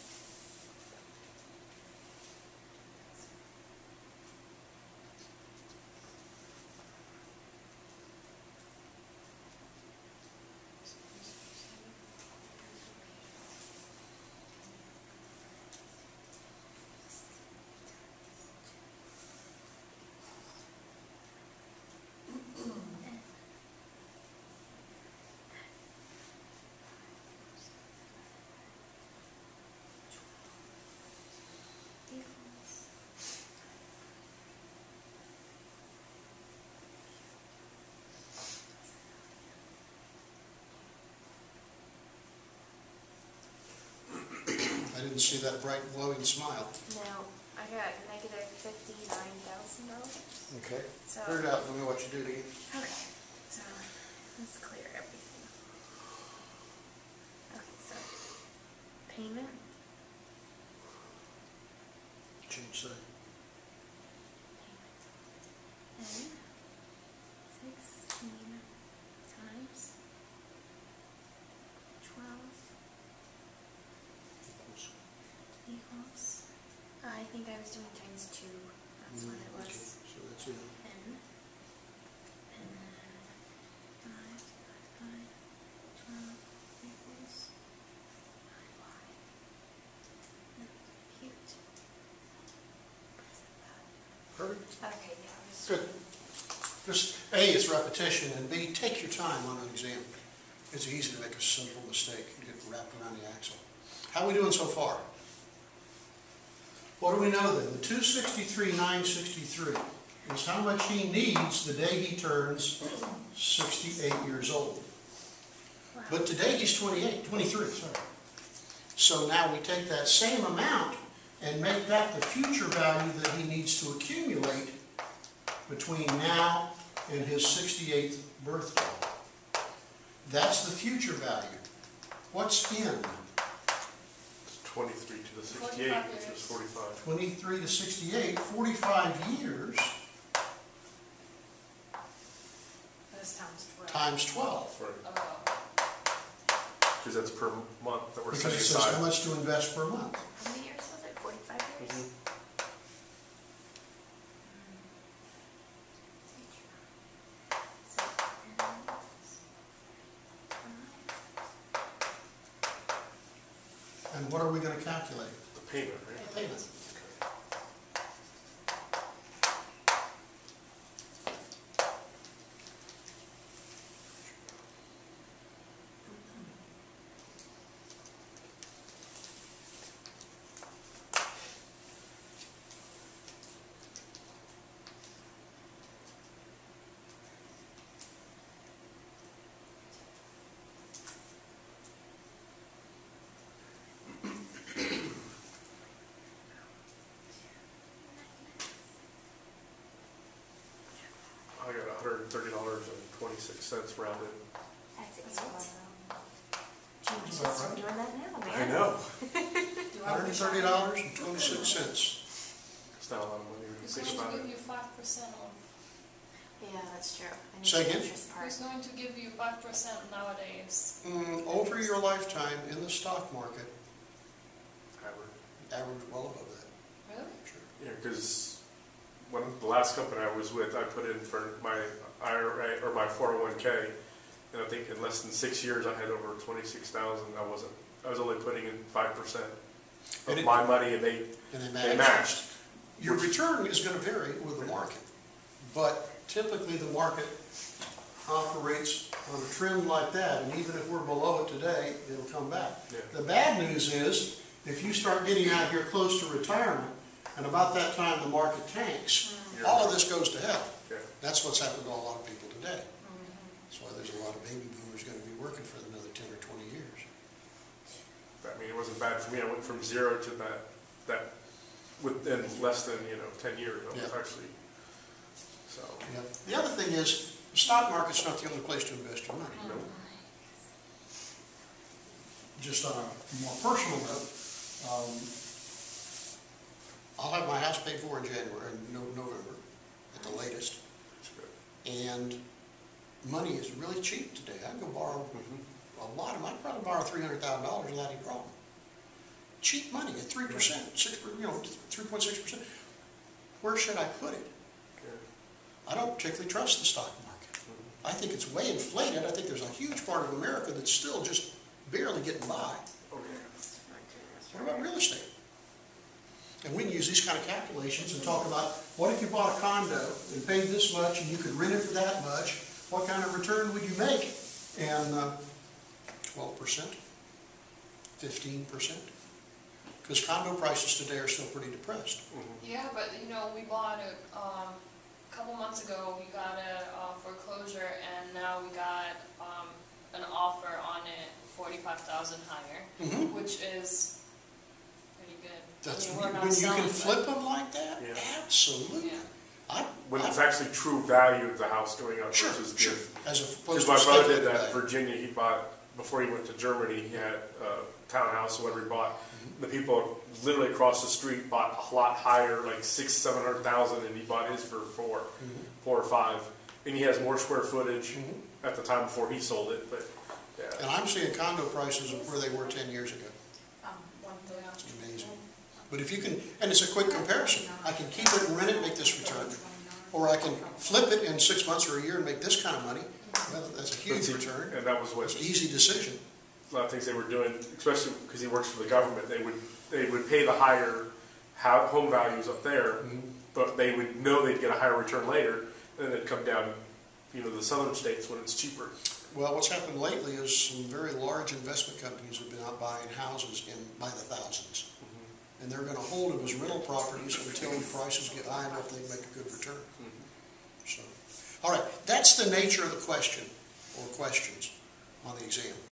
Equals. I didn't see that bright glowing smile. No, I got negative $59,000. Okay. So, Figure it out, tell me what you do to get. okay, so let's clear everything. Okay, so payment, Change that. and 16 times 12 equals, I think I was doing times 2. That's what it was. Okay, so that's it. N. And then 5 divided by 12 equals 9y. No, compute. Perfect. Okay, yeah. I was- Good. Just, A, it's repetition, and B, take your time on an exam. It's easy to make a simple mistake and get wrapped around the axle. How are we doing so far? What do we know then? The 263,963 is how much he needs the day he turns 68 years old. Wow. But today he's 23, sorry. So now we take that same amount and make that the future value that he needs to accumulate between now and his 68th birthday. That's the future value. What's in? It's 23 to the 68, which is 45. 23 to 68, 45 years This times 12. times 12. Right. Because that's per month that we're Because setting it says how aside. much to invest per month. How many years was it? 45 years? So, And what are we going to calculate? The payment, right? Payment. I got $130.26 rounded. That's it. That's what I know. You should start doing that now, man. I know. Do I wish I had- $130.26. It's not a lot of money when you Who's think going about to it. give you 5% off? Yeah, that's true. I need Say the again? interest part. Who's going to give you 5% nowadays? Over your lifetime in the stock market, Average. average well above that. Really? Sure. Yeah, because when the last company I was with, I put in for my IRA or my 401k, and I think in less than 6 years I had over 26,000. I was only putting in 5% And of it- my money, and And they matched. Your return is going to vary with the market, but typically the market operates on a trend like that, and even if we're below it today, it'll come back. Yeah. The bad news is, if you start getting out here close to retirement, and about that time the market tanks, all of this goes to hell. Yeah. That's what's happened to a lot of people today. That's why there's a lot of baby boomers going to be working for another 10 or 20 years. I mean, it wasn't bad for me. I went from 0 to that within less than 10 years. I was Yeah. actually so. Yeah. The other thing is, the stock market's not the only place to invest your money. No. Just on a more personal note, I'll have my house paid for in January, November, at the latest. It's good. And money is really cheap today. I can go borrow a lot of money. I can probably borrow $300,000 without any problem. Cheap money at 3%, 3.6%. Where should I put it? Yeah. I don't particularly trust the stock market. I think it's way inflated. I think there's a huge part of America that's still just barely getting by. Okay. What about real estate? And we can use these kind of calculations and talk about, what if you bought a condo and paid this much and you could rent it for that much? What kind of return would you make? And 12%, 15%? Because condo prices today are still pretty depressed. Yeah, but we bought it a couple months ago. We got a foreclosure, and now we got an offer on it 45,000 higher, which is pretty good. That's I mean, we're not when you selling, can but- flip them like that? Yeah. Absolutely. Yeah. When it's actually true value of the house going up Sure, versus sure. the. As Because opposed my to brother did speculative that in value. Virginia. He bought, before he went to Germany, he had a townhouse, whatever he bought. The people literally across the street bought a lot higher, like 600,000-700,000, and he bought his for 4 or 5. And he has more square footage at the time before he sold it, but yeah. And I'm seeing condo prices of where they were 10 years ago. One thing. It's amazing. But if you can, and it's a quick comparison. I can keep it and rent it, make this return. Or I can flip it in 6 months or a year and make this kind of money. Well, that's a huge return. And that was what It's an easy decision. a lot of things they were doing, especially because he works for the government. They would pay the higher home values up there, but they would know they'd get a higher return later, and then it'd come down, the southern states when it's cheaper. Well, what's happened lately is some very large investment companies have been out buying houses by the thousands. And they're going to hold them as rental properties until the prices get high enough they make a good return. So, all right, that's the nature of the question or questions on the exam.